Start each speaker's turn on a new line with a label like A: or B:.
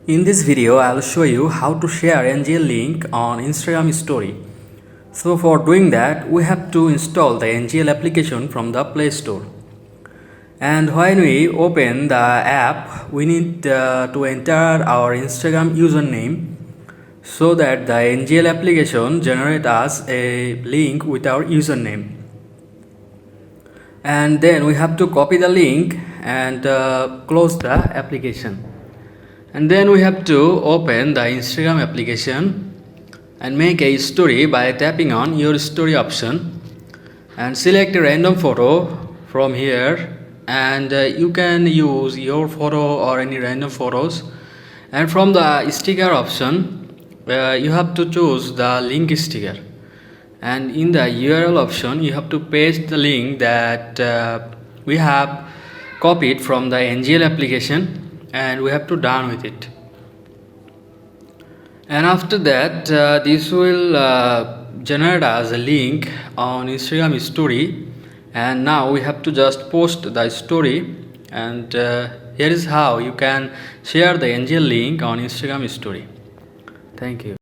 A: In this video, I'll show you how to share NGL link on Instagram story. So for doing that, we have to install the NGL application from the Play Store. And when we open the app, we need to enter our Instagram username so that the NGL application generates us a link with our username. And then we have to copy the link and close the application. And then we have to open the Instagram application and make a story by tapping on your story option and select a random photo from here, and you can use your photo or any random photos. And from the sticker option, you have to choose the link sticker, and in the URL option you have to paste the link that we have copied from the NGL application, and we have to done with it. And after that, this will generate us a link on Instagram story, and now we have to just post the story. And here is how you can share the NGL link on Instagram story. Thank you.